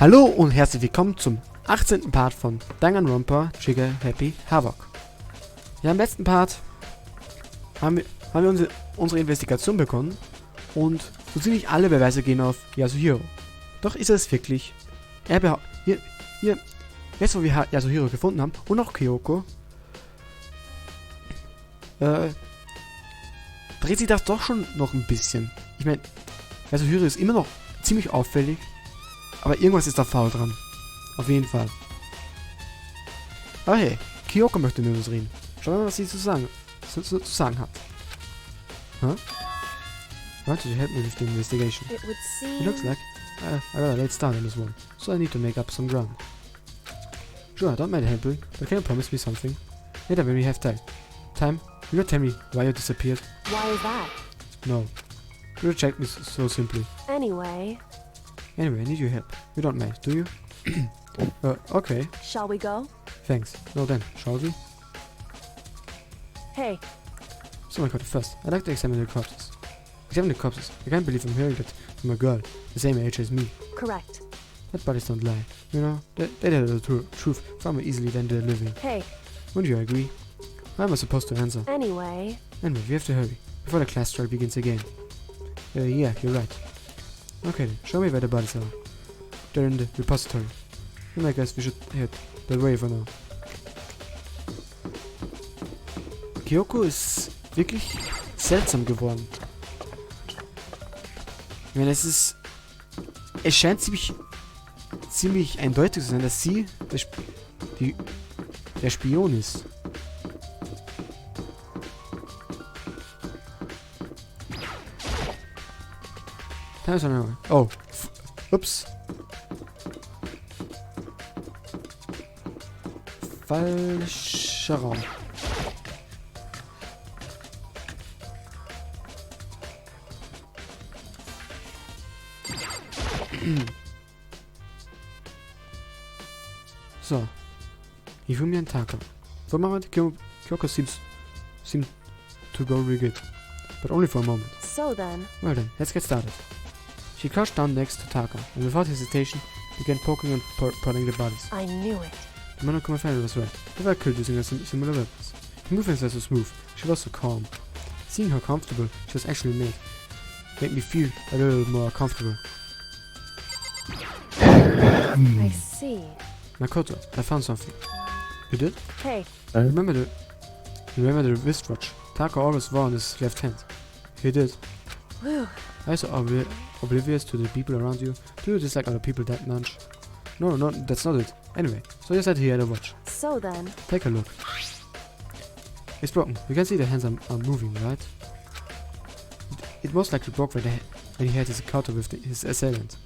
Hallo und herzlich willkommen zum 18. Part von Danganronpa Trigger Happy Havoc. Ja, im letzten Part haben wir unsere Investigation begonnen und so ziemlich alle Beweise gehen auf Yasuhiro. Doch ist es wirklich? Jetzt wo wir Yasuhiro gefunden haben und auch Kyoko, dreht sich das doch schon noch ein bisschen. Ich meine, Yasuhiro ist immer noch ziemlich auffällig, aber irgendwas ist da faul dran. Auf jeden Fall. Aber hey, Kyoko möchte mit uns reden. Schauen wir mal, was sie zu sagen hat. Huh? Why don't you help me with the investigation? It would seem... It looks like I got a late start on this one, so I need to make up some ground. Sure, I don't mind helping, but can you promise me something? Later when we have time. Time? Will you tell me why you disappeared? Why is that? No. You reject me so simply. Anyway, I need your help. You don't mind, do you? Okay. shall we go? Thanks. Now then, shall we? Hey, So my god, first, I'd like to examine the corpses. Examine the corpses. I can't believe I'm hearing that from a girl the same age as me. correct. Dead bodies don't lie. You know, they tell the truth far more easily than the living. Hey, Wouldn't you agree? How am I supposed to answer? anyway, Anyway, we have to hurry, before the class strike begins again. Yeah, you're right. Okay then, show me where the bodies are. They're in the repository. And I guess we should head that way for now. Kyoko ist wirklich seltsam geworden. Ich meine, es scheint ziemlich eindeutig zu sein, dass sie der Spion ist. Oh, ups. Falscher Raum. So. Hifumi and Taka. For a moment, Kyoko seems to go really good. But only for a moment. so then, Well then, let's get started. She crouched down next to Taka, and without hesitation, began poking and prodding the bodies. I knew it. The man who family was right. They were killed using similar weapons. Her movements were so smooth. She was so calm. Seeing how comfortable she was actually made me feel a little more comfortable. I see. Makoto, I found something. You did? Hey, Remember the wristwatch Taka always wore on his left hand? He did. whew, Are you so oblivious to the people around you? Do you dislike other people that much? No, that's not it. Anyway, so you said he had a watch. so then, Take a look. It's broken. You can see the hands are moving, right? It most likely broke when he had his encounter with his assailant.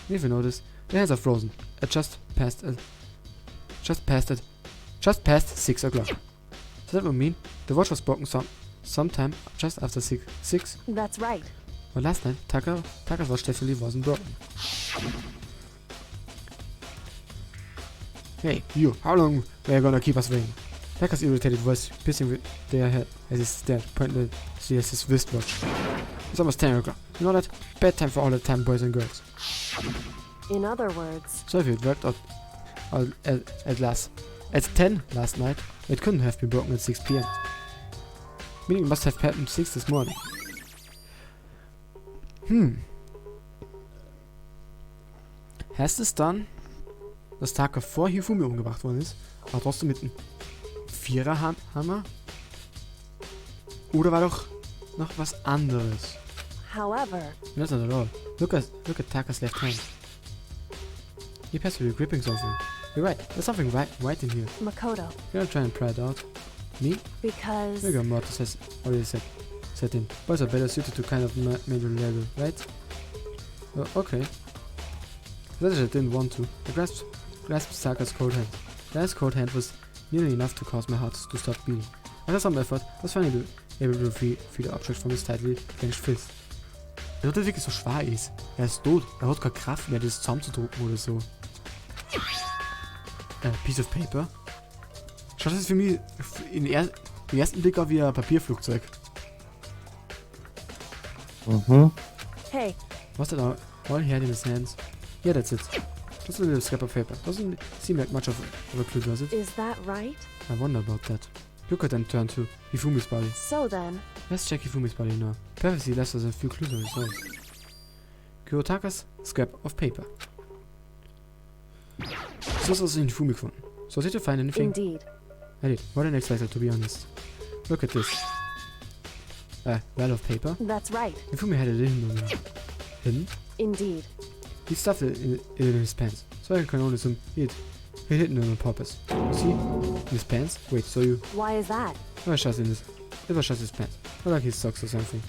And if you notice, the hands are frozen at just past 6 o'clock. Does that mean the watch was broken sometime just after 6? that's right. Well, last night, Taka's watch definitely wasn't broken. Hey, you, how long are you gonna keep us waiting? Taka's irritated voice piercing with their head as he stared pointlessly at his wristwatch. It's almost 10 o'clock. You know that? Bedtime for all the time, boys and girls. In other words, So if it worked out at 10 last night, it couldn't have been broken at 6 p.m. Meaning it must have happened 6 this morning. Heißt es dann, dass Taka vor Hifumi umgebracht worden ist, aber trotzdem mit einem Viererhammer? Oder war doch noch was anderes? however, Not at all. Look at Taka's left hand. He appears to be gripping something. You're right, there's something white in here. Makoto, You're gonna try and pry it out. Me? because... Rigor mortis has already set in. Boys are better suited to kind of manual labor, right? Okay. That I didn't want to. I grasped Taka's cold hand. The ice cold hand was nearly enough to cause my heart to stop beating. After some effort, I was finally able to free the object from his tightly clenched fist. Als ob der wirklich so schwer ist. Er ist tot. Er hat keine Kraft mehr, das zusammenzudrucken oder so. Piece of paper. Schaut das für mich im ersten Blick auf wie ein Papierflugzeug. Hey, Was that all he had in his hands? Yeah, that's it. Just a little scrap of paper. Doesn't seem like much of a clue, does it? Is that right? I wonder about that. You could then turn to Hifumi's body. So then, Let's check Hifumi's body now. Prophecy left us a few clues on his nose. Kurotaka's scrap of paper. So ist also Hifumi gefunden. So, did you find anything? indeed. I did. More than expected, to be honest. Look at this. Well of paper. That's right. Hifumi had it hidden. Hidden? Indeed. He stuffed it in his pants. So I can only assume he hid it on purpose. You see? In his pants? Wait, so you... Why is that? It was just his pants. Or like his socks or something.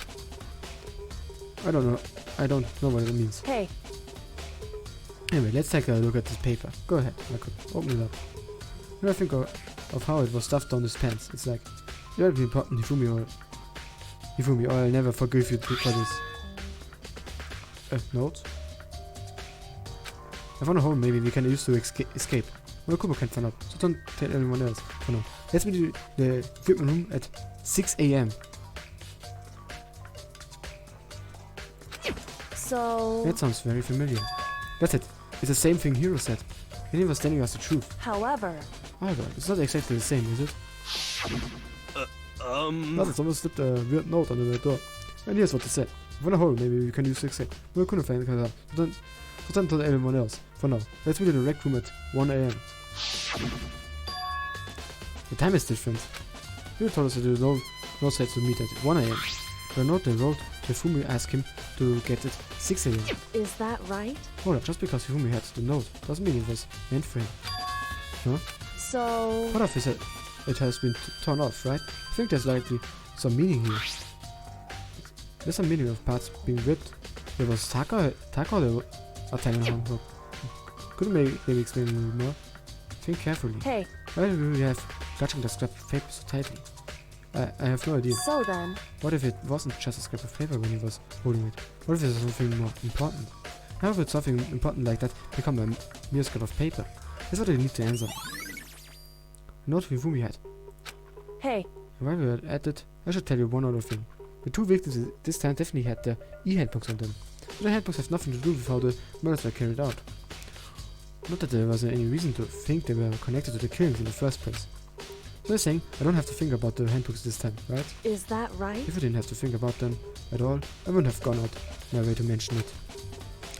I don't know. I don't know what it means. Hey, Anyway, let's take a look at this paper. Go ahead, I could open it up. When I think of how it was stuffed on his pants, it's like, you gotta be important, Hifumi, or I'll never forgive you for this. Note? I found a hole maybe we can use to escape. Well, Kubo can't find out, so don't tell anyone else for now. Let's meet in the equipment room at 6 AM. so... That sounds very familiar. That's it. It's the same thing Hiro said. He was telling us the truth. However, However, it's not exactly the same, is it? Nothing, someone slipped a weird note under the door. And here's what they said. Find a hole, maybe we can use to escape. We couldn't find it, so don't tell anyone else. For now, let's meet in the rec room at 1 AM. The time is different. You told us that there was no set to meet at 1 AM. The note they wrote to Hifumi asked him to get it 6 AM. is that right? Hold up, just because Hifumi had the note doesn't mean it was meant for him. So... What if it has been torn off, right? I think there's likely some meaning here. There's some meaning of parts being ripped. There was Taka or the Danganronpa. Could you maybe explain a little more? Think carefully. Hey, Why do we have clutching the scrap of paper so tightly? I have no idea. so then... What if it wasn't just a scrap of paper when he was holding it? What if there's something more important? How would something important like that become a mere scrap of paper? That's what I need to answer. Note Hifumi had. Hey, While we are at it, I should tell you one other thing. The two victims this time definitely had their e-handbooks on them. But the handbooks have nothing to do with how the murders were carried out. Not that there was any reason to think they were connected to the killings in the first place. So you're saying I don't have to think about the handbooks this time, right? is that right? If I didn't have to think about them at all, I wouldn't have gone out my way to mention it.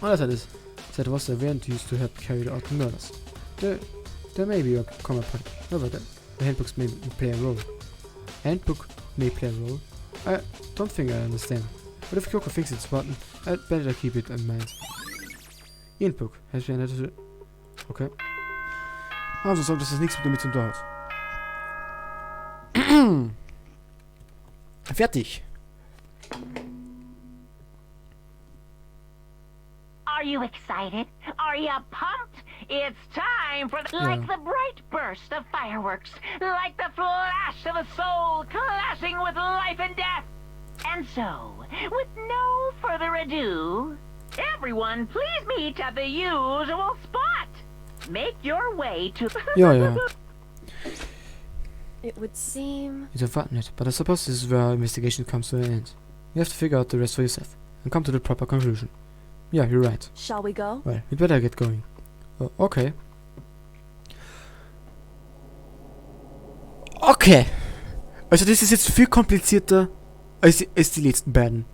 All I said was the event used to help carry out the murders. There may be a common point. However, the handbooks may play a role. Handbook may play a role? I don't think I understand. But if Kyoko thinks it's important, I'd better keep it in mind. Handbook has been added. Okay. Also sorgt, dass das nichts damit zu tun hat. Fertig. Are you excited? Are you pumped? It's time for like the bright burst of fireworks, like the flash of a soul clashing with life and death. And so, with no further ado, everyone please meet at the usual spot. Make your way to... Ja. It would seem... It's unfortunate, but I suppose this is where our investigation comes to an end. You have to figure out the rest for yourself, and come to the proper conclusion. Yeah, you're right. Shall we go? Well, we'd better get going. Oh, okay. Okay. Also das ist jetzt viel komplizierter als die letzten beiden.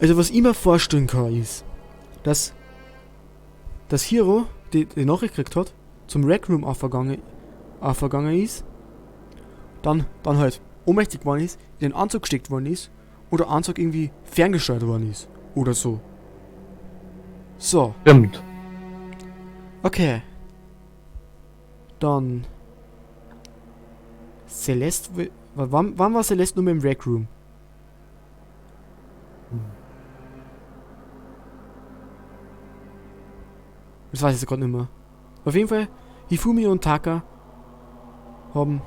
Also was ich mir vorstellen kann ist, dass Hiro die Nachricht gekriegt hat, zum Rec Room aufgegangen ist, dann halt ohnmächtig geworden ist, in den Anzug gesteckt worden ist, oder Anzug irgendwie ferngesteuert worden ist. Oder so. So. Stimmt. Okay. Dann... Celeste... Wann war Celeste nur mit im Rec Room? Das weiß ich jetzt gerade nicht mehr. Auf jeden Fall, Hifumi und Taka haben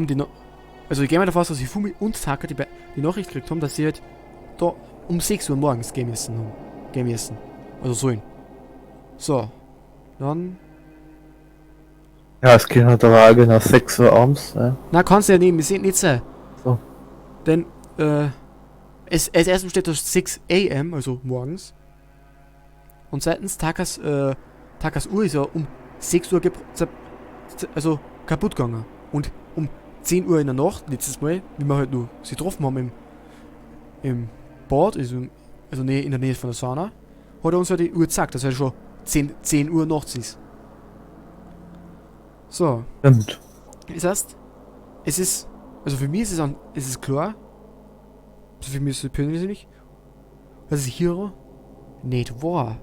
die also ich gehe mal davon aus, dass Hifumi und Taka die Nachricht gekriegt haben, dass sie halt da um 6 Uhr morgens gehen müssen. Also sollen. So. Dann... Ja, es geht halt aber genau 6 Uhr abends. Ja. Na, kannst du ja nicht sein. So. Denn, es erstens steht da 6 AM, also morgens. Und zweitens, Takas Uhr ist ja um 6 Uhr kaputt gegangen. Und um 10 Uhr in der Nacht, letztes Mal, wie wir halt nur sie getroffen haben im Bad, also in der Nähe von der Sauna, hat er uns ja die Uhr gesagt, dass er schon 10 Uhr nachts ist. So. Stimmt. Das heißt, es ist, also für mich ist es klar, also für mich ist es persönlich, dass es Hiro nicht war.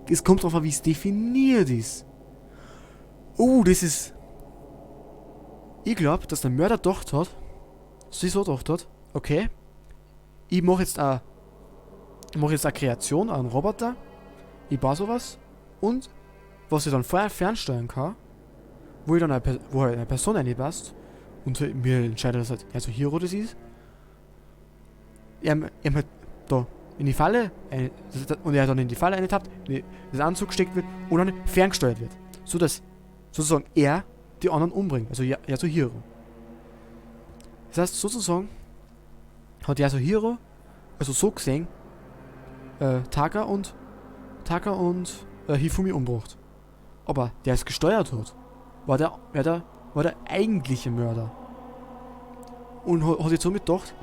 Es kommt drauf an, wie es definiert ist. Oh, das ist... Ich glaube, dass der Mörder gedacht hat, sie so gedacht hat, okay, ich mache jetzt eine Kreation, einen Roboter, ich baue sowas, und was ich dann vorher fernsteuern kann, wo halt eine Person reinpasst, und mir entscheidet, dass halt so Hiro das ist, er halt da in die Falle, und er dann in die Falle eingetappt, das Anzug gesteckt wird, und dann ferngesteuert wird. So dass sozusagen er die anderen umbringt, also Hiro. Das heißt, sozusagen hat Hiro, also so gesehen, Taka und Hifumi umgebracht. Aber der es gesteuert hat, war der eigentliche Mörder. Und hat sich somit gedacht,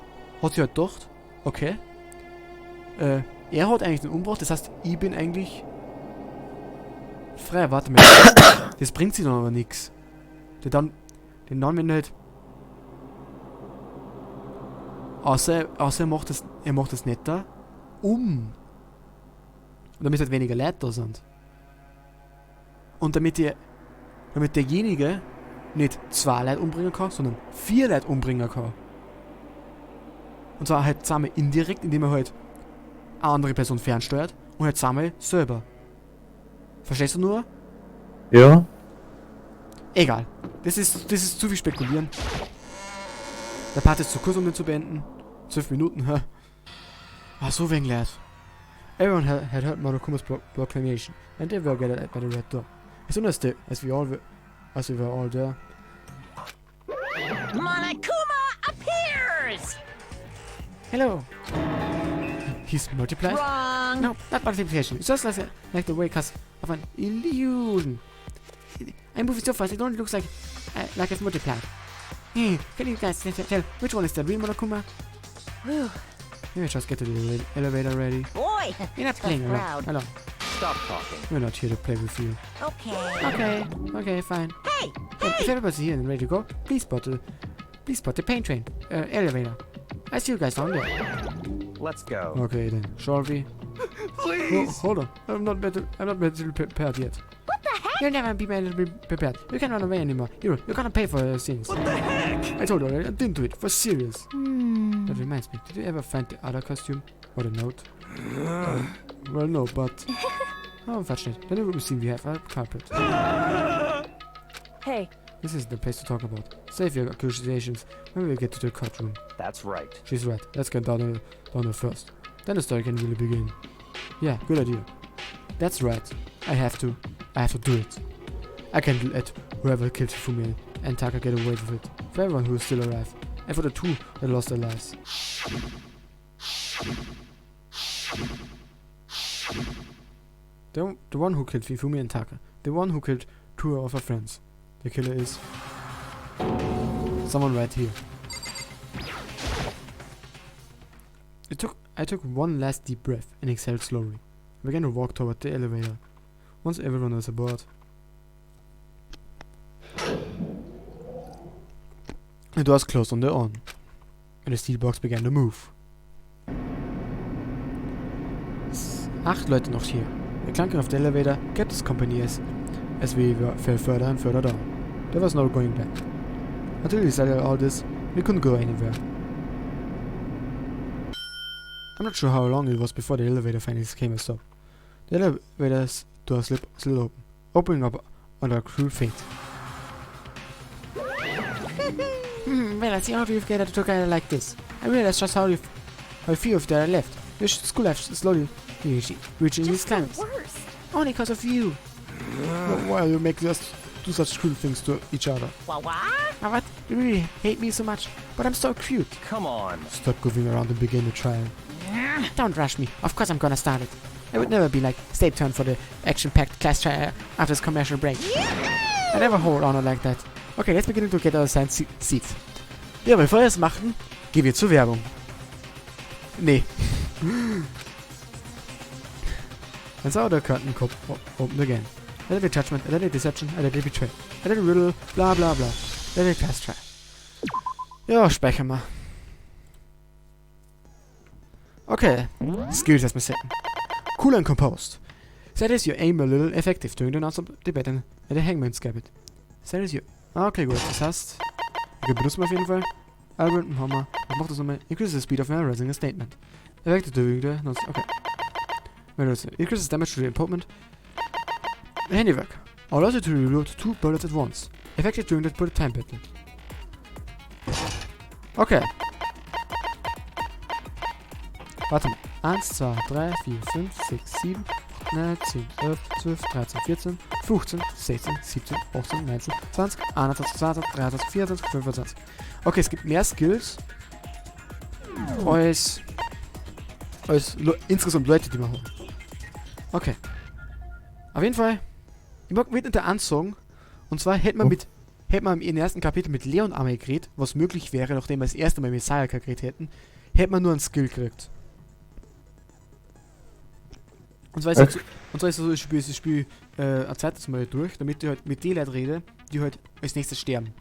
okay, er hat eigentlich den umgebracht, das heißt, ich bin eigentlich frei. Warte mal, das bringt sie dann aber nichts. Den dann, wenn halt, außer er macht das netter, damit halt weniger Leute da sind. Und damit derjenige nicht 2 Leute umbringen kann, sondern 4 Leute umbringen kann. Und zwar halt zusammen indirekt, indem er halt eine andere Person fernsteuert und halt zusammen selber. Verstehst du nur? Ja. Egal. Das ist zu viel spekulieren. Der Part ist zu kurz, um den zu beenden. 12 Minuten, hä? Ah, so wenig Leid. Everyone had heard Monokuma's proclamation, and they were gathered by the red door. As soon as we were all there. Monokuma appears! Hello! He's multiplied? Wrong! No, not multiplication. It's just like the wake us of an illusion. I'm moving so fast, it only looks like I've multiplied. Hey, can you guys tell which one is the real Monokuma? Whew. Maybe just get to the elevator ready. Boy! You're not playing alone. crowd. Hello. Stop talking. We're not here to play with you. Okay. Okay, fine. Hey! And if everybody's here and ready to go, please spot the pain train elevator. I see you guys down there. Let's go. Okay then, shall we? Please! Hold on, I'm not mentally prepared yet. What the heck? You'll never be mentally prepared. You can't run away anymore. You're gonna pay for your sins. What the heck? I told you already, I didn't do it. For serious. That reminds me, did you ever find the other costume? Or the note? Well, no, but... Oh, unfortunate. Then it would seem we have a culprit. Hey, This is the place to talk about. Save your accusations when we get to the courtroom. That's right. She's right. Let's get down there first. Then the story can really begin. Yeah, good idea. That's right. I have to do it. I can let whoever killed Hifumi and Taka get away with it. For everyone who is still alive. And for the 2 that lost their lives. The one who killed Hifumi and Taka. The one who killed 2 of her friends. The killer is... someone right here. I took one last deep breath and exhaled slowly. I began to walk toward the elevator. Once everyone was aboard, the doors closed on their own, and the steel box began to move. 8 Leute noch hier. The clunking of the elevator kept us company as we fell further and further down. There was no going back. Until we decided all this, we couldn't go anywhere. I'm not sure how long it was before the elevator finally came and stopped. The elevator's door slid open, opening up on a cruel fate. Well, I see how you've gathered together like this. I realize just how few of there are left. Your school life is slowly reaching these climax. worse. Only because of you. Why you make us do such cruel things to each other? What? Now what? You really hate me so much, but I'm so cute. Come on. Stop goofing around and begin the trial. Don't rush me. Of course I'm gonna start it. I would never be like, stay tuned for the action-packed class try after this commercial break. I never hold on like that. Okay, let's begin to get our science seats. Ja, bevor wir das machen, gehen wir zur Werbung. Nee. And so the curtain opened again. A little judgment, a little deception, a little betrayal, a little riddle, bla bla bla. A little class try. Ja, speichern wir. Okay, skills as we said. Cool and composed. Set is you aim a little effective during the non-stop debate and the hangman's gambit. Set is you. Okay, gut, das heißt, wir benutzen auf jeden Fall. Algorithm Hammer. Was macht das nochmal? Increases the speed of memorizing a statement. Effective during the non-stop. Okay. Increases damage to the impotent. Handiwork. Allows you to reload 2 bullets at once. Effective during the bullet time battle. Okay. Warte mal. 1, 2, 3, 4, 5, 6, 7, 8, 10, 11, 12, 13, 14, 15, 16, 17, 18, 19, 20, 21, 22, 23, 24, 25. Okay, es gibt mehr Skills als insgesamt Leute, die wir haben. Okay. Auf jeden Fall, ich mag mit der Ansagen, und zwar hätte man im ersten Kapitel mit Leon einmal geredet, was möglich wäre, nachdem wir das erste Mal mit Sayaka geredet hätten, hätte man nur einen Skill gekriegt. Und zwar ist es so, ich spiele ein zweites Mal durch, damit ich halt mit den Leuten rede, die halt als nächstes sterben.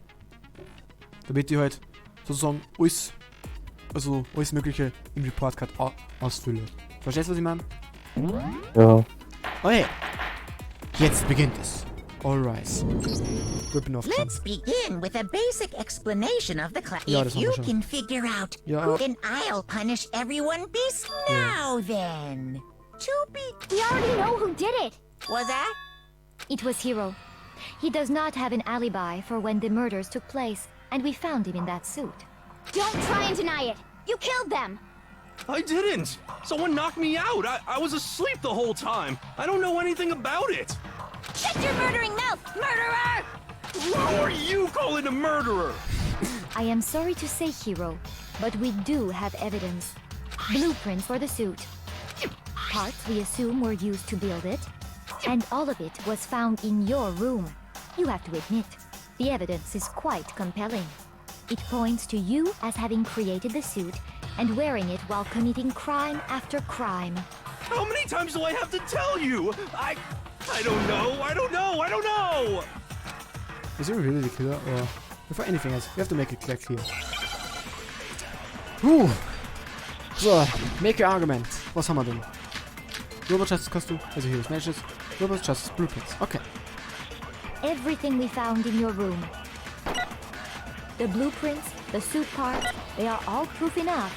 Damit ich halt sozusagen alles Mögliche im Report Card ausfülle. Verstehst du, was ich meine? Ja. Okay. Jetzt beginnt es. All rise. Let's begin with a basic explanation of the class. Ja, If you can figure out, Ja. then I'll punish everyone beast now then. We already know who did it. Was that? It was Hiro. He does not have an alibi for when the murders took place, and we found him in that suit. Don't try and deny it. You killed them. I didn't! Someone knocked me out! I was asleep the whole time! I don't know anything about it! Shut your murdering mouth, murderer! Who are you calling a murderer? I am sorry to say, Hiro, but we do have evidence. Blueprints for the suit. Parts we assume were used to build it. And all of it was found in your room. You have to admit, the evidence is quite compelling. It points to you as having created the suit and wearing it while committing crime after crime. How many times do I have to tell you? I don't know! Is he really the killer, or before anything else, we have to make it clear. So, make your argument. Was haben wir denn? Robot Justice Costume, also Heroes Matches, Robot Justice Blueprints. Okay. Everything we found in your room. The blueprints, the suit parts, they are all proof enough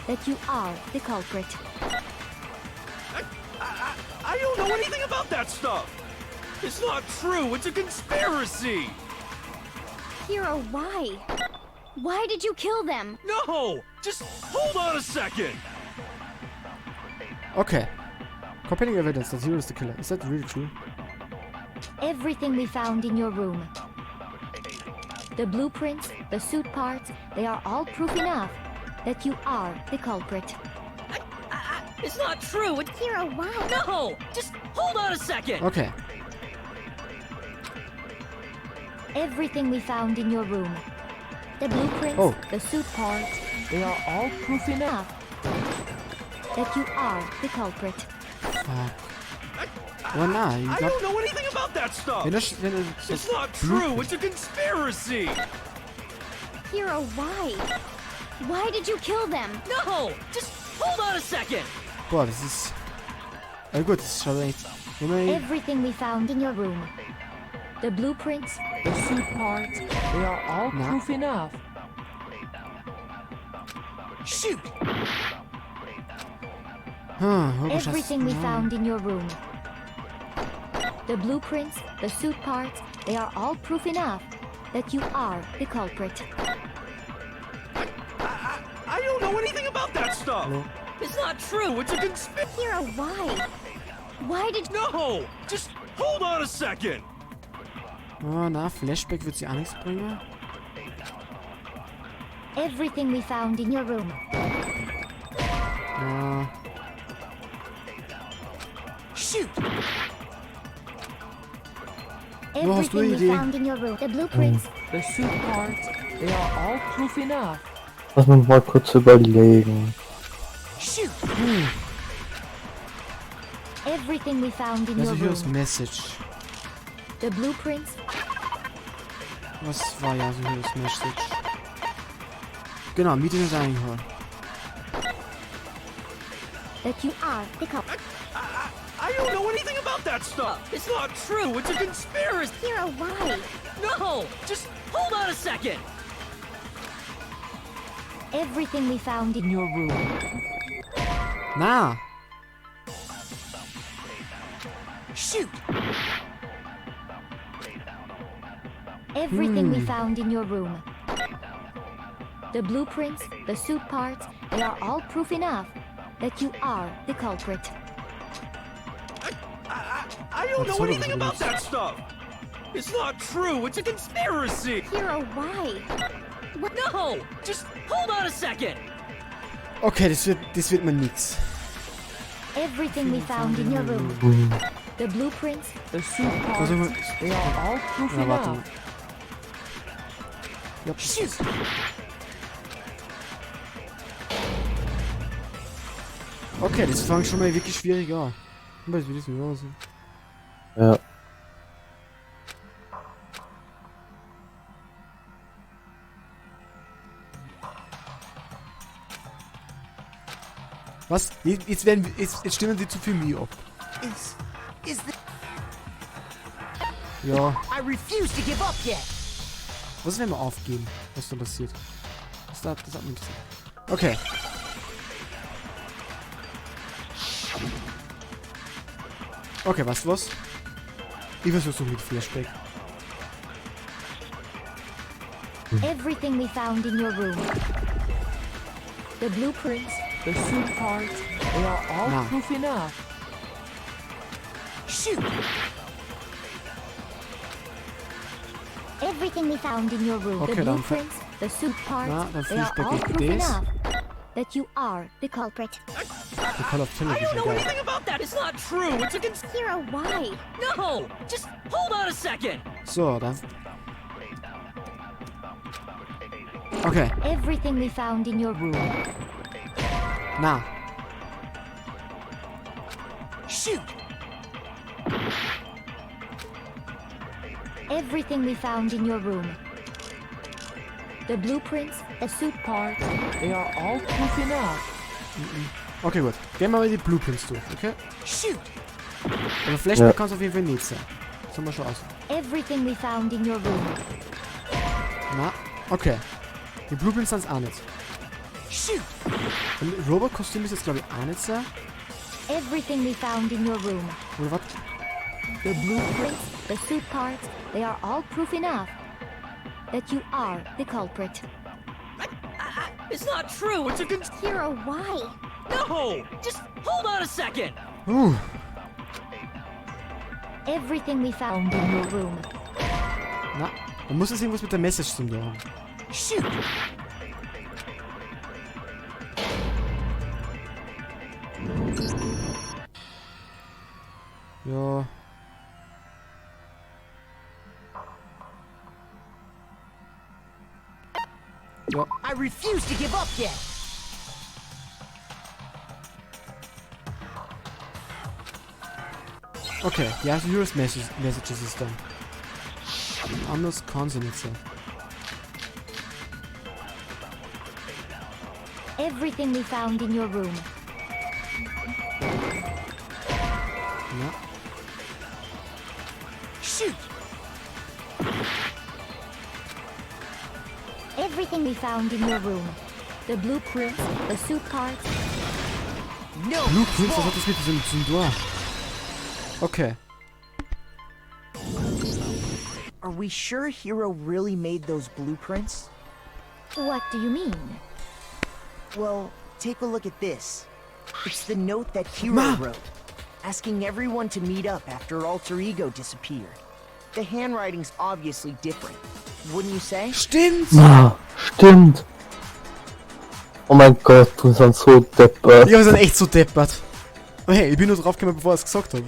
that you are the culprit. I don't know anything about that stuff! It's not true! It's a conspiracy! Hiro, why? Why did you kill them? No! Just hold on a second! Okay. Compelling evidence that Hiro is the killer. Is that really true? Everything we found in your room. The blueprints, the suit parts, they are all proof enough that you are the culprit. It's not true! It's Hiro, why? No! Just hold on a second! Okay. Everything we found in your room. The blueprints, the suit parts, they are all proof enough that you are the culprit. Fuck. Well, nah, you I got... don't know anything about that stuff! It's not true! It's a conspiracy! Hiro, why? Why did you kill them? No! Just hold on a second! Boah, das ist... gut, das ist schon echt... Everything we found in your room. The blueprints, the suit parts, they are all proof enough. Shoot! Everything we found in your room. The blueprints, the suit parts, they are all proof enough that you are the culprit. I don't know anything about that stuff! It's not true! It's a conspiracy! Hiro, why? Why did... No! Just hold on a second! Oh, na, Flashback wird sie auch nichts bringen. Everything we found in your room. Shoot! Wo hast du Everything we Idee? found in your room. The blueprints. The suit parts, they are all proof enough. Lass mich mal kurz überlegen. Shoot! Everything we found in Also your hier room. ist Message. The blueprints. Was war ja so hier das Message? Genau, Meeting ist eingeholt. That you are the culprit. I don't know anything about that stuff. It's not true. It's a conspiracy. Hiro, why? No! Just hold on a second! Everything we found in your room. Na! Shoot! Everything we found in your room. The blueprints, the suit parts, they are all proof enough that you are the culprit. I don't That's know what it anything is. about that stuff. It's not true. It's a conspiracy. Hiro, why? No! Just hold on a second! Okay, das wird mal nix. Everything we found in your room. The blueprints, The suit parts, Versuche. they are all proof Na, warte. enough. Ja, Shoot! okay, das fängt schon mal wirklich schwierig an. Aber das will ich nicht aussehen. Ja. Was? Jetzt stimmen sie zu viel mir ab. Is the... Ja. I refuse to give up yet! Was ist, wenn wir aufgeben? Was da passiert? Das hat mich interessiert. Okay. Okay, weißt du was? Ich versuche mit Flashback. everything we found in your room. The blueprints, The suit parts, they are all Na. proof enough. Shoot! everything we found in your room. Okay, The dann blueprints, the suit parts, Na, dann they are Flashback all ich proof das. enough that you are the culprit. The Call of I don't Television, know geil. anything about that! It's not true! It's a Hiro, why? No! Just hold on a second! So, dann. Okay, Everything we found in your room. na. Shoot! Everything we found in your room. The blueprints, the suit parts, They are all proof enough. Okay, gut. Gehen wir mal die Blueprints durch, okay? Shoot! Aber Flashback Ja. kann es auf jeden Fall nicht sein. Sollen wir schon aus. everything we found in your room. Na, okay. Die Blueprints sind es auch nicht. Shoot! Und Robot-Kostüm ist jetzt, glaube ich, auch nicht sein. Everything we found in your room. Oder was? The blueprints, the suit parts, they are all proof enough that you are the culprit. It's not true! It's a Hiro, why? No! Just hold on a second! Everything we found in your room. Na, dann muss es irgendwas mit der Message zu tun haben. Shoot! Ja. Ja, I refuse to give up yet! okay. Ja, also Heroes Messages ist dann. Anders kann sie nicht sein. Everything we found in your room. Ja. Shoot! Everything we found in your room. The blueprints, the suit parts, No! Blueprints, was hat das mit diesem zu tun? Okay. Are we sure Hiro really made those blueprints? what do you mean? Well, take a look at this. It's the note that Hiro Ma! wrote, asking everyone to meet up after Alter Ego disappeared. The handwriting's obviously different, wouldn't you say? Stimmt! Ah, stimmt. Oh mein Gott, die sind so deppert. Die sind echt so deppert. Oh hey, ich bin nur draufgekommen, bevor ich es gesagt habe.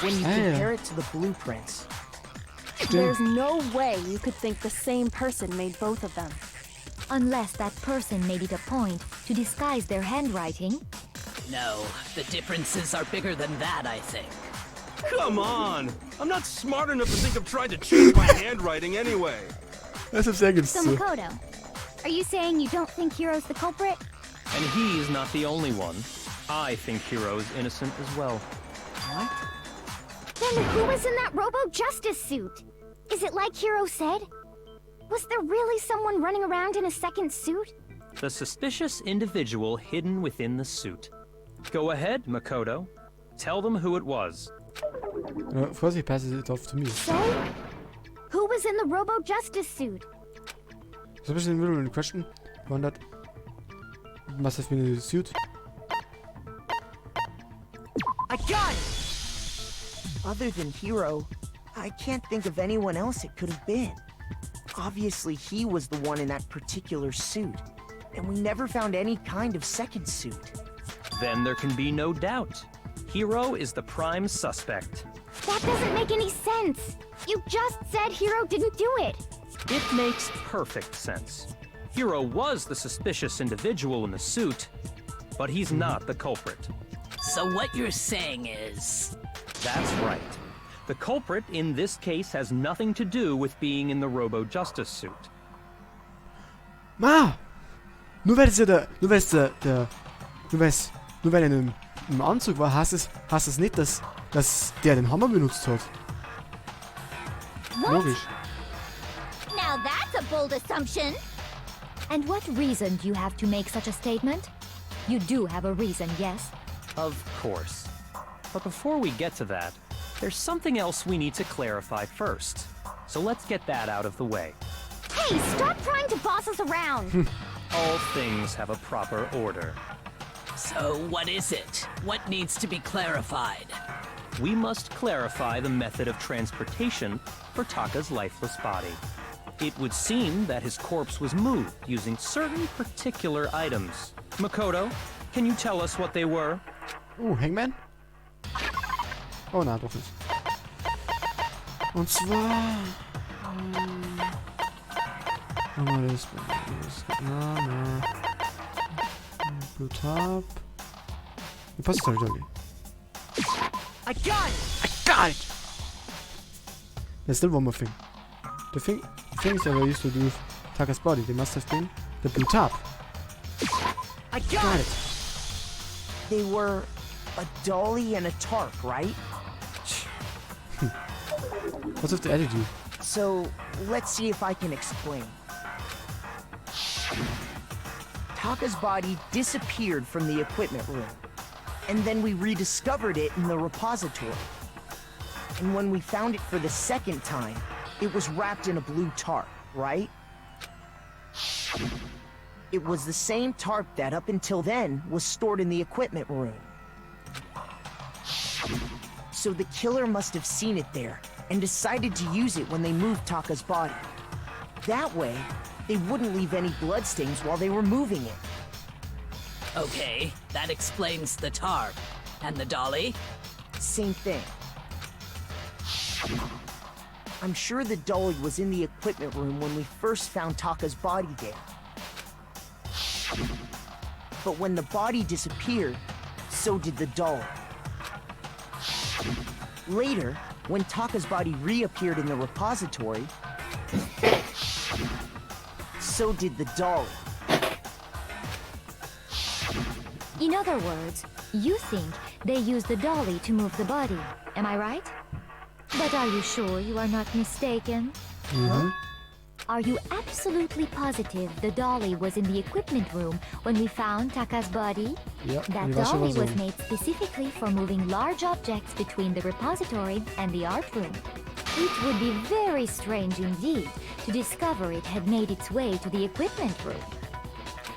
When you Ah, yeah. compare it to the blueprints, There's no way you could think the same person made both of them. Unless that person made it a point to disguise their handwriting. No, the differences are bigger than that, I think. Come on! I'm not smart enough to think of trying to change my handwriting anyway. Das ist sehr gut. So Makoto, are you saying you don't think Hiro's the culprit? And he's not the only one. I think Hiro is innocent as well. what? Then who was in that Robo-Justice suit? Is it like Hiro said? Was there really someone running around in a second suit? The suspicious individual hidden within the suit. Go ahead, Makoto. Tell them who it was. Of course he passes it off to me. So? Who was in the Robo-Justice suit? Especially in the middle of the question, one that must have been in the suit. I got it! Other than Hiro, I can't think of anyone else it could have been. Obviously, he was the one in that particular suit, and we never found any kind of second suit. Then there can be no doubt. Hiro is the prime suspect. That doesn't make any sense. You just said Hiro didn't do it. It makes perfect sense. Hiro was the suspicious individual in the suit, but he's not the culprit. So what you're saying is... That's right. The culprit in this case has nothing to do with being in the Robo-Justice suit. Ma! Nur weil er in einem Anzug war, heißt es nicht, dass der den Hammer benutzt hat. What? Logisch. Now that's a bold assumption. And what reason do you have to make such a statement? You do have a reason, yes? Of course. But before we get to that, there's something else we need to clarify first. So let's get that out of the way. Hey, stop trying to boss us around. All things have a proper order. So what is it? What needs to be clarified? We must clarify the method of transportation for Taka's lifeless body. It would seem that his corpse was moved using certain particular items. Makoto, can you tell us what they were? Hangman? Oh, na, doch nicht. Und zwar... Blue top... Repository Doggy. I got it! I got it! There's still one more thing. The things that I used to do with Taka's body, they must have been the blue top. I got it! They were a dolly and a tarp, right? What's with the attitude? So, let's see if I can explain. Taka's body disappeared from the equipment room, and then we rediscovered it in the repository. And when we found it for the second time, it was wrapped in a blue tarp, right? It was the same tarp that, up until then, was stored in the equipment room. So the killer must have seen it there, and decided to use it when they moved Taka's body. That way, they wouldn't leave any bloodstains while they were moving it. Okay, that explains the tarp. And the dolly? Same thing. I'm sure the dolly was in the equipment room when we first found Taka's body there. But when the body disappeared, so did the dolly. Later, when Taka's body reappeared in the repository, so did the dolly. In other words, you think they used the dolly to move the body. Am I right? But are you sure you are not mistaken? Mm-hmm. Are you absolutely positive the dolly was in the equipment room when we found Taka's body? Yep, That dolly was made specifically for moving large objects between the repository and the art room. It would be very strange indeed to discover it had made its way to the equipment room.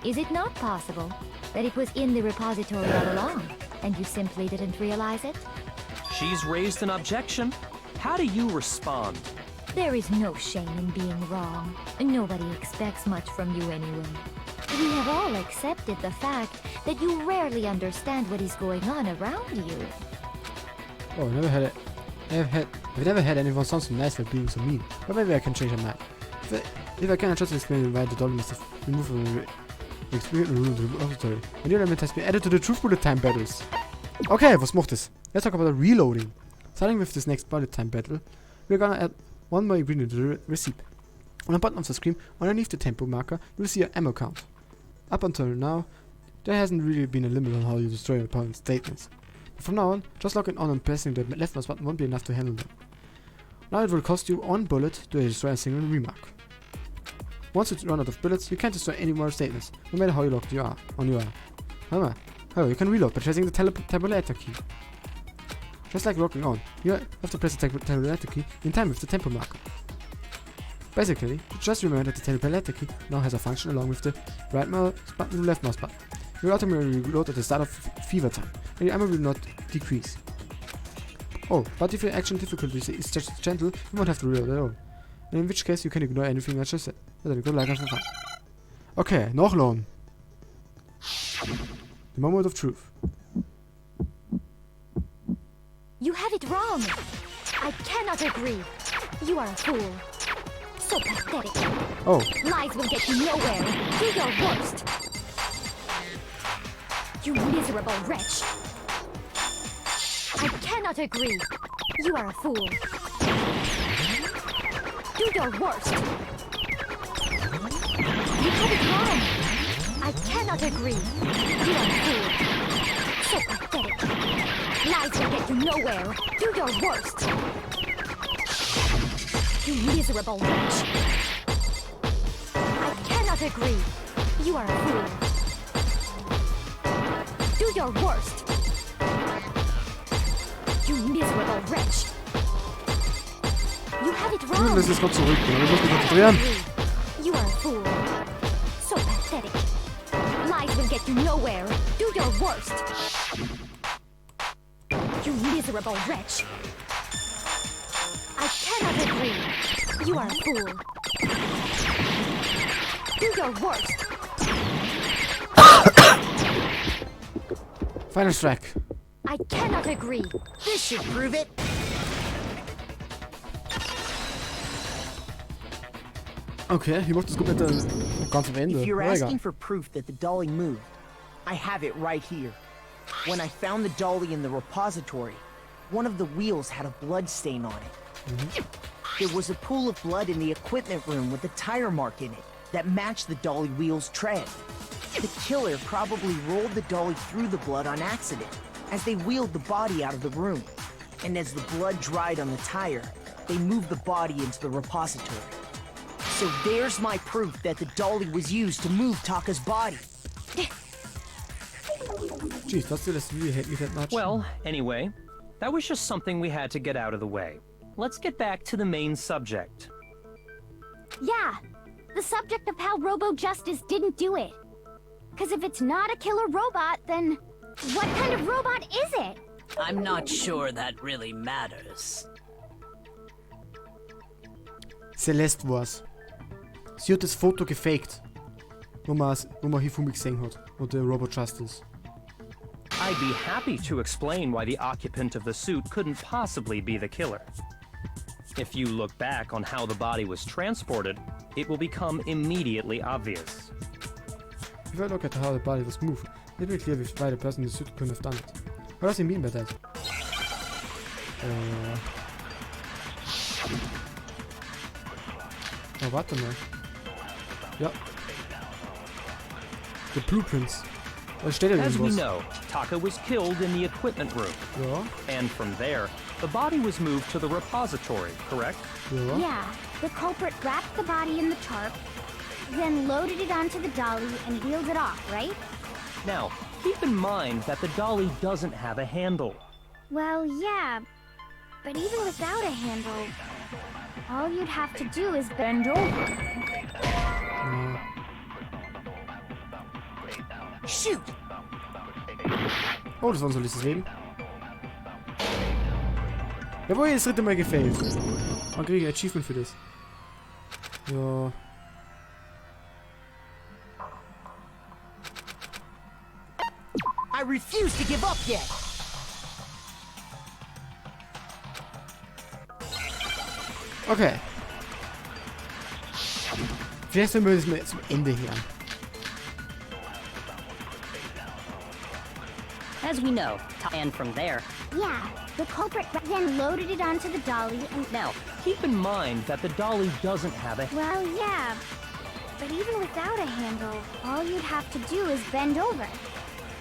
Is it not possible that it was in the repository all along, and you simply didn't realize it? She's raised an objection. How do you respond? There is no shame in being wrong. Nobody expects much from you anyway. We have all accepted the fact that you rarely understand what is going on around you. Oh, I've never had anyone sound so nice for being so mean. But maybe I can change my mind. If I cannot just explain why the dolly must have removed from the experience room to the repository. A new element has been added to the truth bullet time battles. Okay, was macht es? Let's talk about the reloading. Starting with this next bullet time battle, we're gonna add one more ingredient to the recipe. On the bottom of the screen, underneath the tempo marker, you will see an ammo count. Up until now, there hasn't really been a limit on how you destroy your opponent's statements. But from now on, just locking on and pressing the left mouse button won't be enough to handle them. Now it will cost you 1 bullet to destroy a single remark. Once you run out of bullets, you can't destroy any more statements, no matter how locked you are. However, you can reload by pressing the tabulator key. Just like locking on, you have to press the tabulator key in time with the tempo marker. Basically, just remember that the tabulator key now has a function along with the right mouse button and left mouse button. You will automatically reload at the start of fever time, and your ammo will not decrease. Oh, but if your action difficulty is just gentle, you won't have to reload at all. In which case you can ignore anything I just said. Let it go like for fun. Okay, noch lohn. The moment of truth. You have it wrong. I cannot agree. You are a fool. So pathetic. Oh. Lies will get you nowhere. Do your worst. You miserable wretch. I cannot agree. You are a fool. Do your worst. You have it wrong. I cannot agree. You are a fool. So pathetic. Lies will get you nowhere. Do your worst. You miserable wretch. I cannot agree. You are a fool. Do your worst. You miserable wretch. You have it wrong. Das ist Gott zurück. Ich muss mich konzentrieren. You are a fool. So pathetic. Lies will get you nowhere. Do your worst. You miserable wretch. I cannot agree. You are a fool. Do your worst. Final strike. I cannot agree. This should prove it. Okay, hier macht das komplette ganz am Ende. If you're Aber asking egal. for proof that the dolly moved, I have it right here. When I found the dolly in the repository, one of the wheels had a blood stain on it. There was a pool of blood in the equipment room with a tire mark in it that matched the dolly wheel's tread. The killer probably rolled the dolly through the blood on accident as they wheeled the body out of the room. And as the blood dried on the tire, they moved the body into the repository. So there's my proof that the dolly was used to move Taka's body. Jeez, that still doesn't really hate me that much. Well, anyway, that was just something we had to get out of the way. Let's get back to the main subject. Yeah, the subject of how Robo-Justice didn't do it. Because if it's not a killer robot, then what kind of robot is it? I'm not sure that really matters. Celeste war's. Sie hat das Foto gefaked, wo man Hifumi gesehen hat, und der Robo-Justice. I'd be happy to explain why the occupant of the suit couldn't possibly be the killer. If you look back on how the body was transported, it will become immediately obvious. If I look at how the body was moved, it will be clear why the person in the suit couldn't have done it. What does he mean by that? Oh, warte mal. Ja. The blueprints. Was steht da As we irgendwas? know, Taka was killed in the equipment room. Ja. And from there, the body was moved to the repository, correct? Ja. Yeah, the culprit wrapped the body in the tarp, then loaded it onto the dolly and wheeled it off, right? Now, keep in mind that the dolly doesn't have a handle. Well, yeah, but even without a handle, all you'd have to do is bend over. Shoot! Oh, das war unser letztes Leben. Jawohl, das dritte Mal gefällt. Dann kriege ich ein Achievement für das. Ja. I refuse to give up yet. Okay. Vielleicht müssen wir das mal zum Ende hier an. As we know, and from there. Yeah, the culprit then loaded it onto the dolly and... Now, keep in mind that the dolly doesn't have a... Well, yeah. But even without a handle, all you'd have to do is bend over.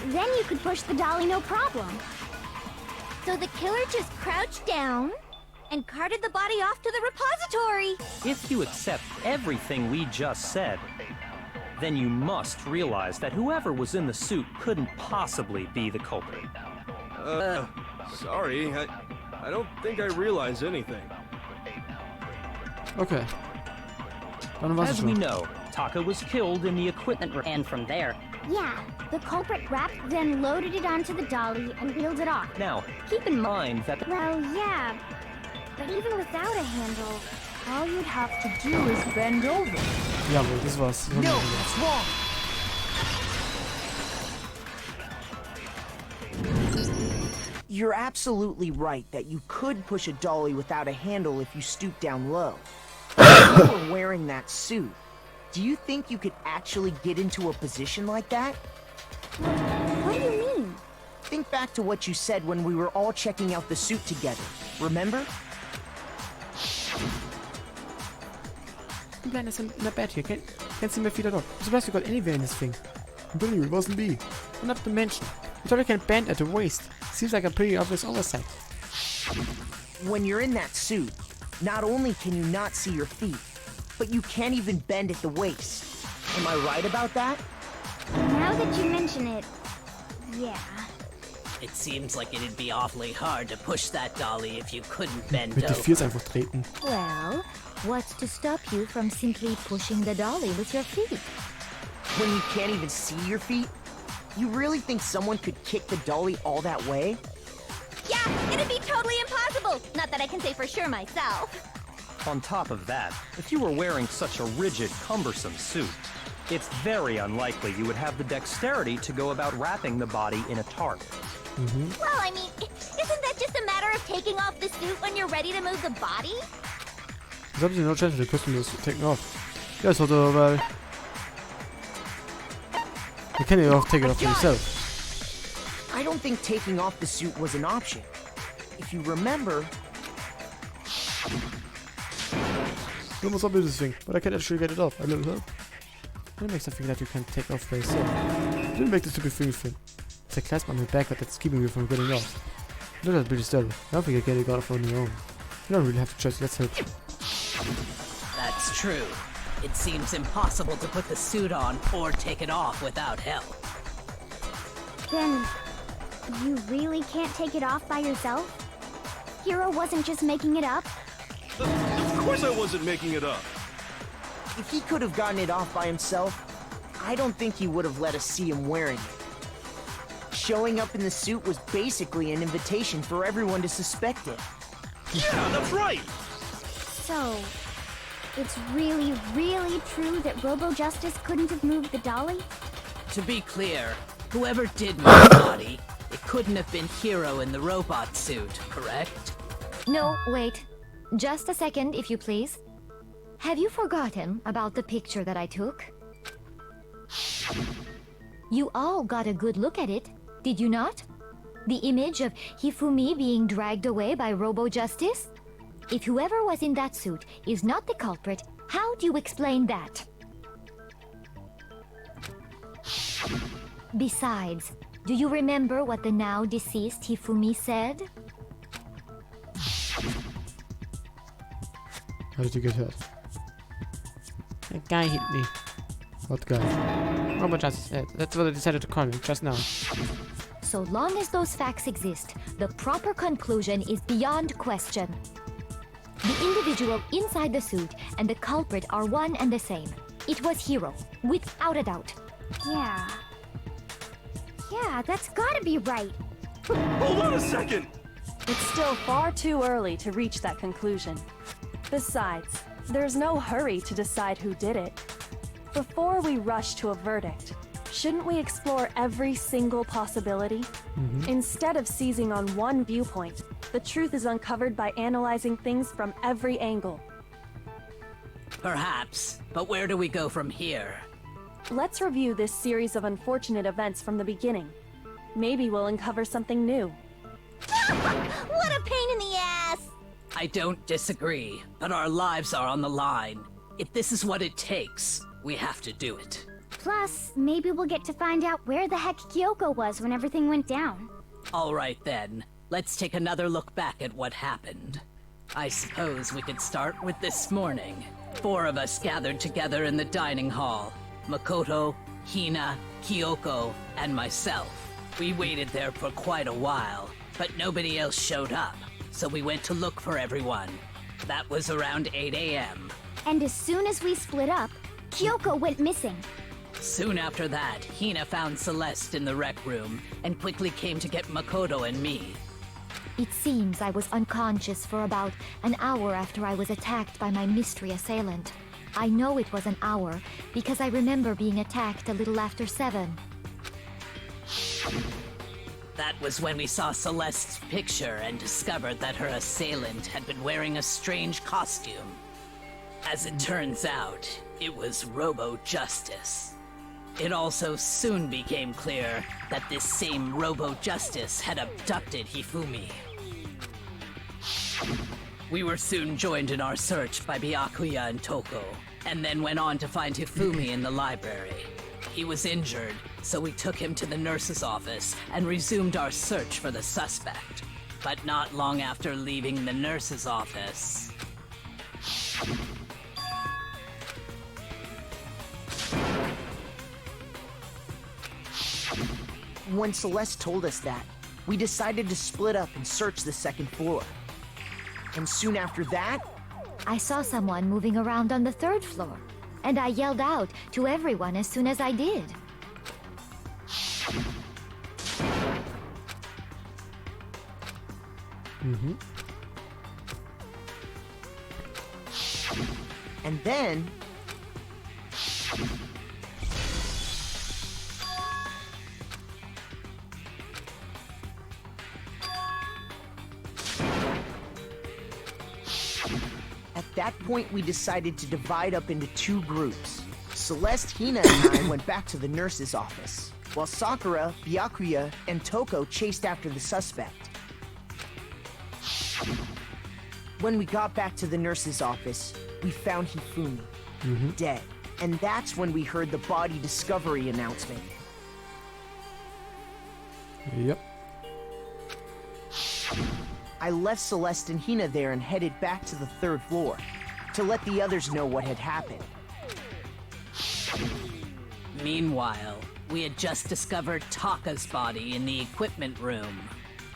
Then you could push the dolly no problem. So the killer just crouched down and carted the body off to the repository. If you accept everything we just said, then you must realize that whoever was in the suit couldn't possibly be the culprit. Sorry, I don't think I realize anything. Okay. Dann war's As we know, Taka was killed in the equipment room, and from there. Yeah, the culprit wrapped, then loaded it onto the dolly and wheeled it off. Now, keep in mind that... Well, yeah, but even without a handle, all you'd have to do is bend over. Jawohl, das war's. No, that's wrong. You're absolutely right that you could push a dolly without a handle if you stoop down low. If you were wearing that suit, do you think you could actually get into a position like that? What do you mean? Think back to what you said when we were all checking out the suit together. Remember? I'm blind as in the bed here. Can't see my feet at all. I'm surprised you got anywhere in this thing. Billy, it wasn't me. And not to mention, you totally can bend at the waist. Seems like a pretty obvious oversight. When you're in that suit, not only can you not see your feet, but you can't even bend at the waist. Am I right about that? Now that you mention it, yeah. It seems like it'd be awfully hard to push that dolly if you couldn't bend Mit die over. Viers einfach treten. Well, what's to stop you from simply pushing the dolly with your feet? When you can't even see your feet? You really think someone could kick the dolly all that way? Yeah, it'd be totally impossible. Not that I can say for sure myself. On top of that, if you were wearing such a rigid, cumbersome suit, it's very unlikely you would have the dexterity to go about wrapping the body in a tarp. Well, I mean, isn't that just a matter of taking off the suit when you're ready to move the body? There's absolutely no chance of the customer taking off. Yes, although, well... You can take it off yourself. I don't think taking off the suit was an option. If you remember... You almost up with this thing, but I can actually get it off. A little help. It makes something that you can take off by yourself. Didn't make the stupid thing fit. It's a clasp on your back that's keeping you from getting off. Look at pretty steady. I don't think you get it off on your own. You don't really have to trust. Let's help. That's true. It seems impossible to put the suit on or take it off without help. Then, you really can't take it off by yourself? Hiro wasn't just making it up? Of course I wasn't making it up. If he could have gotten it off by himself, I don't think he would have let us see him wearing it. Showing up in the suit was basically an invitation for everyone to suspect it. Yeah, that's right! So, it's really, really true that Robo-Justice couldn't have moved the dolly? To be clear, whoever did move the body, it couldn't have been Hiro in the robot suit, correct? No, wait. Just a second, if you please. Have you forgotten about the picture that I took? You all got a good look at it, did you not? The image of Hifumi being dragged away by Robo-Justice? If whoever was in that suit is not the culprit, how do you explain that? Besides, do you remember what the now deceased Hifumi said? How did you get hurt? That guy hit me. What guy? Robo-Justice. That's what I decided to call him just now. So long as those facts exist, the proper conclusion is beyond question. The individual inside the suit and the culprit are one and the same. It was Hiro, without a doubt. Yeah, that's gotta be right. Hold on a second! It's still far too early to reach that conclusion. Besides, there's no hurry to decide who did it. Before we rush to a verdict, Shouldn't we explore every single possibility? Instead of seizing on one viewpoint, the truth is uncovered by analyzing things from every angle. Perhaps, but where do we go from here? Let's review this series of unfortunate events from the beginning. Maybe we'll uncover something new. What a pain in the ass! I don't disagree, but our lives are on the line. If this is what it takes, we have to do it. Plus, maybe we'll get to find out where the heck Kyoko was when everything went down. All right then, let's take another look back at what happened. I suppose we could start with this morning. 4 of us gathered together in the dining hall. Makoto, Hina, Kyoko, and myself. We waited there for quite a while, but nobody else showed up, so we went to look for everyone. That was around 8 a.m. And as soon as we split up, Kyoko went missing. Soon after that, Hina found Celeste in the rec room and quickly came to get Makoto and me. It seems I was unconscious for about an hour after I was attacked by my mystery assailant. I know it was an hour because I remember being attacked a little after 7. That was when we saw Celeste's picture and discovered that her assailant had been wearing a strange costume. As it turns out, it was Robo-Justice. It also soon became clear that this same Robo-Justice had abducted Hifumi. We were soon joined in our search by Byakuya and Toko, and then went on to find Hifumi in the library. He was injured, so we took him to the nurse's office and resumed our search for the suspect. But not long after leaving the nurse's office... When Celeste told us that, we decided to split up and search the 2nd floor. And soon after that, I saw someone moving around on the 3rd floor, and I yelled out to everyone as soon as I did. and then... At that point, we decided to divide up into 2 groups. Celeste, Hina, and I went back to the nurse's office, while Sakura, Byakuya, and Toko chased after the suspect. When we got back to the nurse's office, we found Hifumi, dead. And that's when we heard the body discovery announcement. Yep. I left Celeste and Hina there and headed back to the 3rd floor to let the others know what had happened. Meanwhile, we had just discovered Taka's body in the equipment room.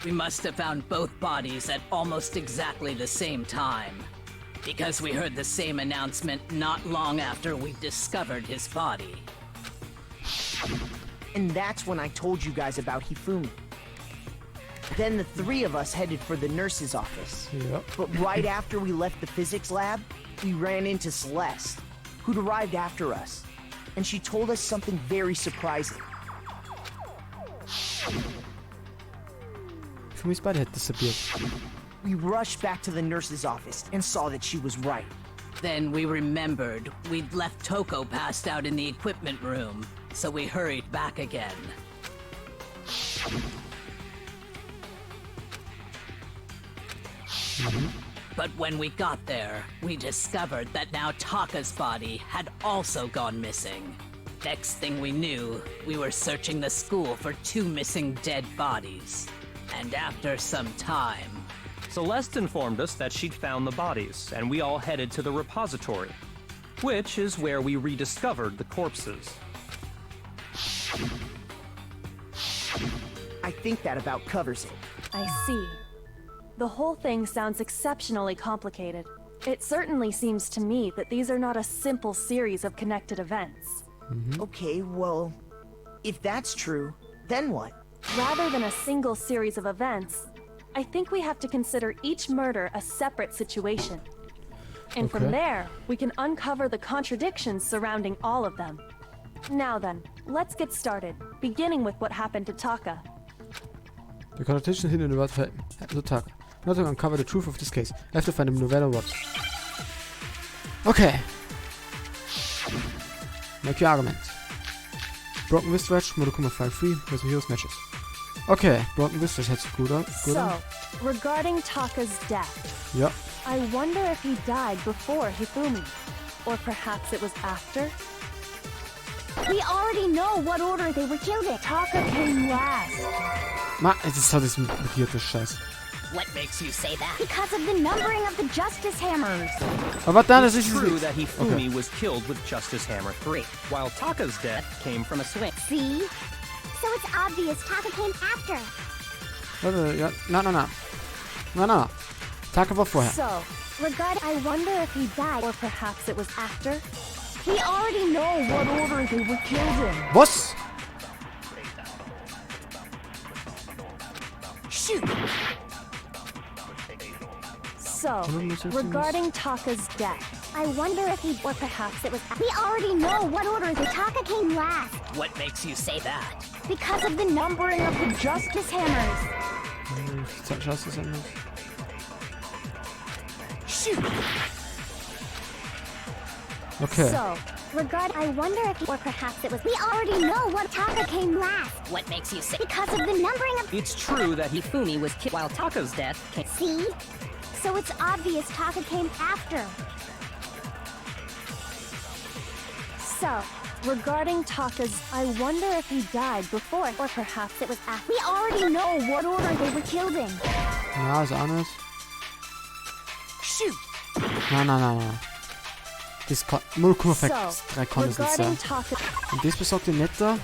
We must have found both bodies at almost exactly the same time, because we heard the same announcement not long after we discovered his body. And that's when I told you guys about Hifumi. Then the 3 of us headed for the nurse's office. Yep. But right after we left the physics lab, we ran into Celeste, who'd arrived after us. And she told us something very surprising. Hifumi's body had disappeared. We rushed back to the nurse's office and saw that she was right. Then we remembered we'd left Toko passed out in the equipment room, so we hurried back again. But when we got there, we discovered that now Taka's body had also gone missing. Next thing we knew, we were searching the school for 2 missing dead bodies. And after some time... Celeste informed us that she'd found the bodies, and we all headed to the repository, which is where we rediscovered the corpses. I think that about covers it. I see. The whole thing sounds exceptionally complicated. It certainly seems to me that these are not a simple series of connected events. Okay, well, if that's true, then what? Rather than a single series of events, I think we have to consider each murder a separate situation. And from there, we can uncover the contradictions surrounding all of them. Now then, let's get started, beginning with what happened to Taka. The connotation hidden in the word to Taka. Not to uncover the truth of this case. I have to find a novella what. Okay. Make your argument. Broken wristwatch, Modokuma file 3, with some heroes matches. Okay, broken wristwatch hört sich gut an. So, regarding Taka's death. Ja. I wonder if he died before Hifumi. Or perhaps it was after? We already know what order they were killed in. Taka came last. Es ist halt ein blockierte Scheiß. What makes you say that? Because of the numbering of the Justice Hammers. Aber dann ist It's es true that Hifumi was killed with Justice Hammer 3, while Taka's death came from a swing. See? So it's obvious Taka came after. Warte, ja. Na. Taka war vorher. So, I wonder if he died, or perhaps it was after. We already know what order they were killed in. Was? Shoot! So, regarding Taka's death, I wonder if he, or perhaps it was. We already know what order the Taka came last. What makes you say that? Because of the numbering of the Justice Hammers. Justice Hammers. Shoot! Okay. So, I wonder if, or perhaps it was. We already know what Taka came last. What makes you say? Because of the numbering of. It's true that Hifumi was killed while Taka's death came. See? So it's obvious Taka came after. So, regarding Taka's, I wonder if he died before, or perhaps it was after. We already know what order they were killed in. Ja, ist anders. Shoot! Na. Das kann 0,3 kann es nicht sein. Taka. Und das besorgt ihr nicht da?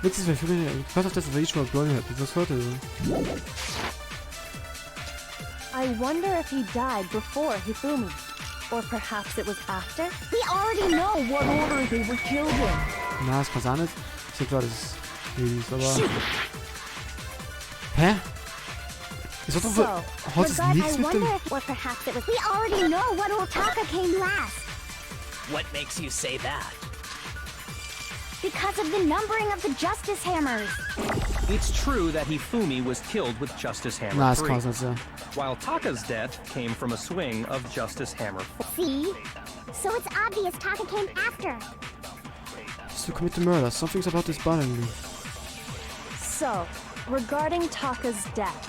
Letztes Mal, ich weiß auf das, was ich schon mal blöd habe. Was hört ihr so? I wonder if he died before Hifumi. Or perhaps it was after? We already know what order they were killed in. Na, das kann auch nicht. Ich seh klar, das ist aber... Hä? Ist doch doch... Hat es nichts mit dem... Or perhaps it was... We already know what order Taka came last. What makes you say that? Because of the numbering of the Justice Hammers. It's true that Hifumi was killed with Justice Hammer Na, das 3, kann es nicht sein. while Taka's death came from a swing of Justice Hammer 4. See? So it's obvious Taka came after. Just to commit the murder. Something's about this bothering me. So, regarding Taka's death,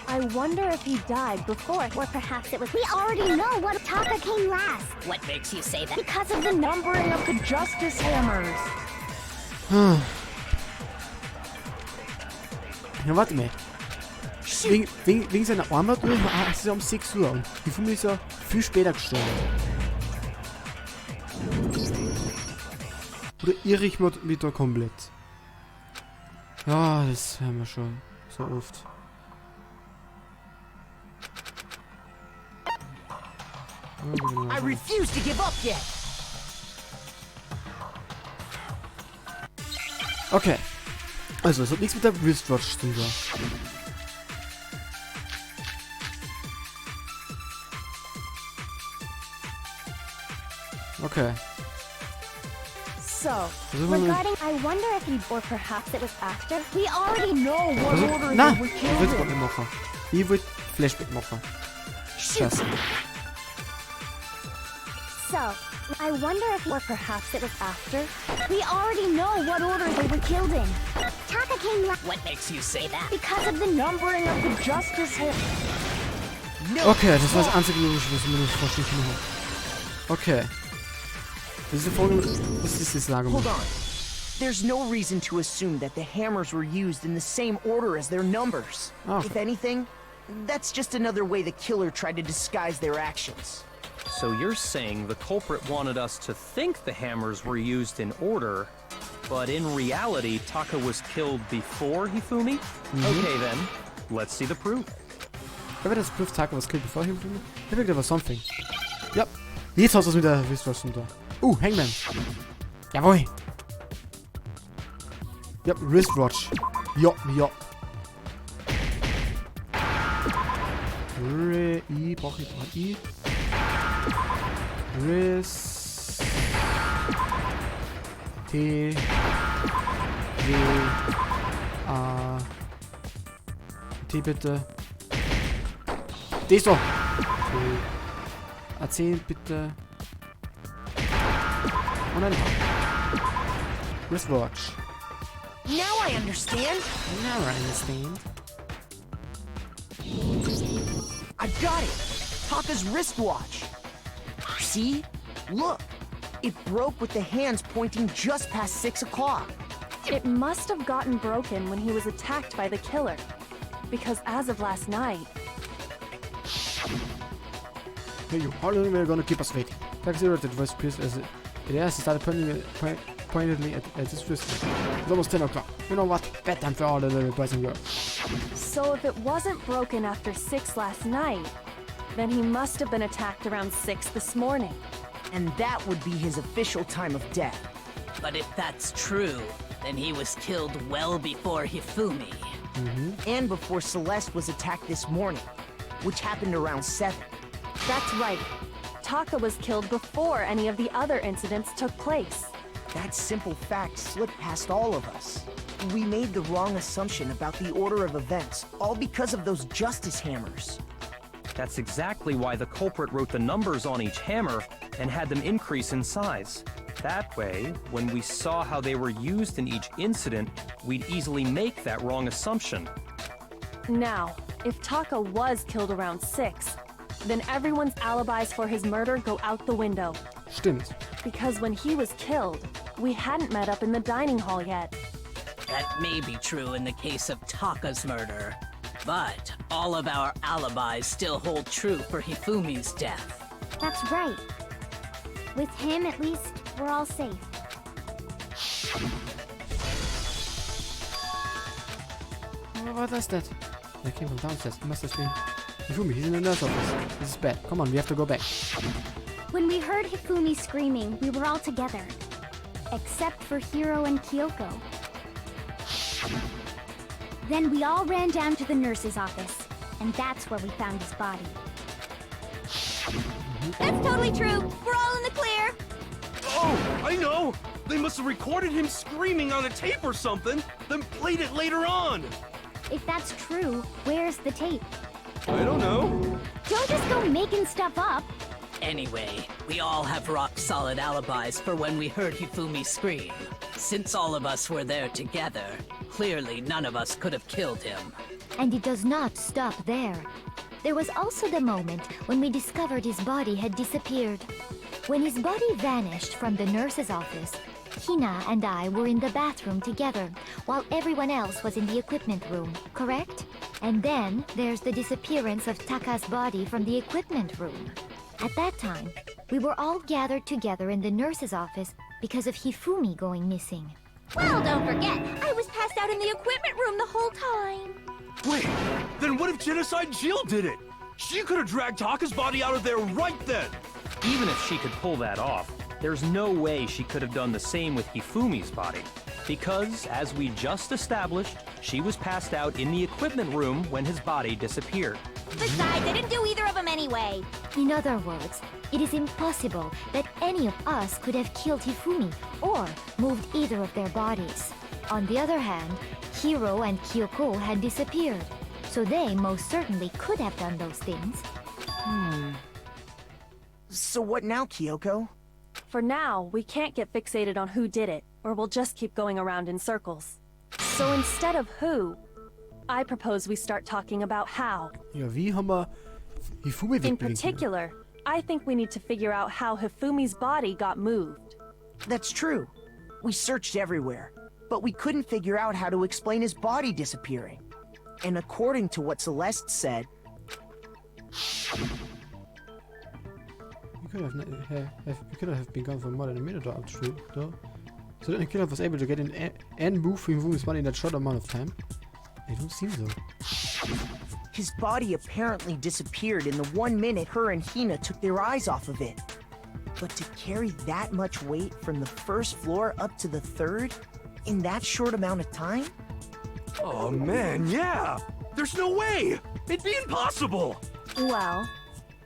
I wonder if he died before, or perhaps it was. We already know what Taka came last. What makes you say that? Because of the numbering of the Justice Hammers. Ja, warte mal. Wegen seiner Armut ist es ja um 6 Uhr und Hifumi ist ja viel später gestorben. Oder irre ich mich da komplett? Ja, das haben wir schon so oft. I refuse to give up yet. Okay. Also, es hat nichts mit der Wristwatch zu tun. Okay. So, regarding, I wonder if he, or perhaps it was after. We already know what order Na, they were ich killed will es in. nicht machen. Ich will Flashback machen. Scheiße. So, I wonder if, or perhaps it was after. We already know what order they were killed in. Taka came last. What makes you say that? Because of the numbering of the Justice Hammers. Okay, das war das einzige Logische, was ich mir nicht vorstellen kann. Okay. Diese Folge, das ist das Lager. Hold on. There's no reason to assume that the hammers were used in the same order as their numbers. Oh. If anything, that's just another way the killer tried to disguise their actions. So you're saying the culprit wanted us to think the hammers were used in order, but in reality, Taka was killed before Hifumi? Okay then, let's see the proof. Evidence proof Taka was killed before Hifumi? I think there was something. Yep. Jetzt hast du es mit der Wristwatch da. Hangman. Jawohl. Yep, Wristwatch. Ja. I, brauche ich. E, W, A, T bitte. D so. A10 bitte. Und ein Wristwatch. Now I understand. Now I understand. I've got it. Taka's wristwatch. See? Look. It broke with the hands pointing just past 6 o'clock. It must have gotten broken when he was attacked by the killer. Because as of last night... Hey you, how long are you gonna keep us waiting? Taka zeroed the voice piece as it started pointedly at his wrist. It's almost 10 o'clock. You know what? Bedtime for all the little boys and girls. So if it wasn't broken after 6 last night, then he must have been attacked around 6 this morning. And that would be his official time of death. But if that's true, then he was killed well before Hifumi. And before Celeste was attacked this morning, which happened around 7. That's right. Taka was killed before any of the other incidents took place. That simple fact slipped past all of us. We made the wrong assumption about the order of events, all because of those justice hammers. That's exactly why the culprit wrote the numbers on each hammer and had them increase in size. That way, when we saw how they were used in each incident, we'd easily make that wrong assumption. Now, if Taka was killed around 6, then everyone's alibis for his murder go out the window. Stimmt. Because when he was killed, we hadn't met up in the dining hall yet. That may be true in the case of Taka's murder, but all of our alibis still hold true for Hifumi's death. That's right. With him, at least, we're all safe. What is that? That came from downstairs. It must have been Hifumi. He's in the nurse office. This is bad. Come on, we have to go back. When we heard Hifumi screaming, we were all together. Except for Hiro and Kyoko. Then we all ran down to the nurse's office. And that's where we found his body. That's totally true. We're all in the clear. Oh, I know! They must have recorded him screaming on a tape or something, then played it later on! If that's true, where's the tape? I don't know. Don't just go making stuff up. Anyway, we all have rock-solid alibis for when we heard Hifumi scream. Since all of us were there together, clearly none of us could have killed him. And it does not stop there. There was also the moment when we discovered his body had disappeared. When his body vanished from the nurse's office, Hina and I were in the bathroom together, while everyone else was in the equipment room, correct? And then there's the disappearance of Taka's body from the equipment room. At that time, we were all gathered together in the nurse's office because of Hifumi going missing. Well, don't forget, I was passed out in the equipment room the whole time. Wait, then what if Genocide Jill did it? She could have dragged Taka's body out of there right then! Even if she could pull that off, there's no way she could have done the same with Hifumi's body. Because, as we just established, she was passed out in the equipment room when his body disappeared. Besides, I didn't do either of them anyway. In other words, it is impossible that any of us could have killed Hifumi or moved either of their bodies. On the other hand, Hiro and Kyoko had disappeared, so they most certainly could have done those things. So what now, Kyoko? For now, we can't get fixated on who did it, or we'll just keep going around in circles. So instead of who, I propose we start talking about how. Ja, wie haben wir Hifumi In wegbringen können? particular, I think we need to figure out how Hifumi's body got moved. That's true. We searched everywhere, but we couldn't figure out how to explain his body disappearing. And according to what Celeste said, We could have been gone for more than a minute or two, though. So the killer was able to get in and move Hifumi's body in that short amount of time? It don't seem so. his body apparently disappeared in the 1 minute her and Hina took their eyes off of it. But to carry that much weight from the first floor up to the third in that short amount of time? Oh man, yeah! There's no way! It'd be impossible! Well,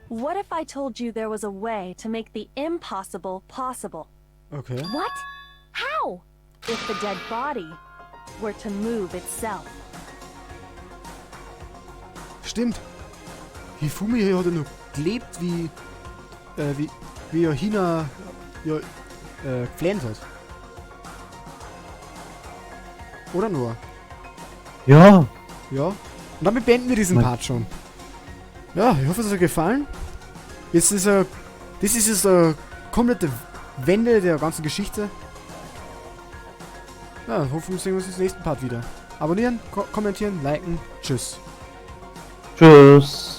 what if I told you there was a way to make the impossible possible? Okay. What? How? if the dead body were to move itself. Stimmt. Hifumi hat ja noch gelebt, wie ja Hina geflennt hat. Oder nur? Ja. Ja. Und damit beenden wir diesen Part schon. Ja, ich hoffe, es hat euch gefallen. Das ist jetzt eine komplette Wende der ganzen Geschichte. Ja, hoffentlich sehen wir uns im nächsten Part wieder. Abonnieren, kommentieren, liken. Tschüss. Tschüss.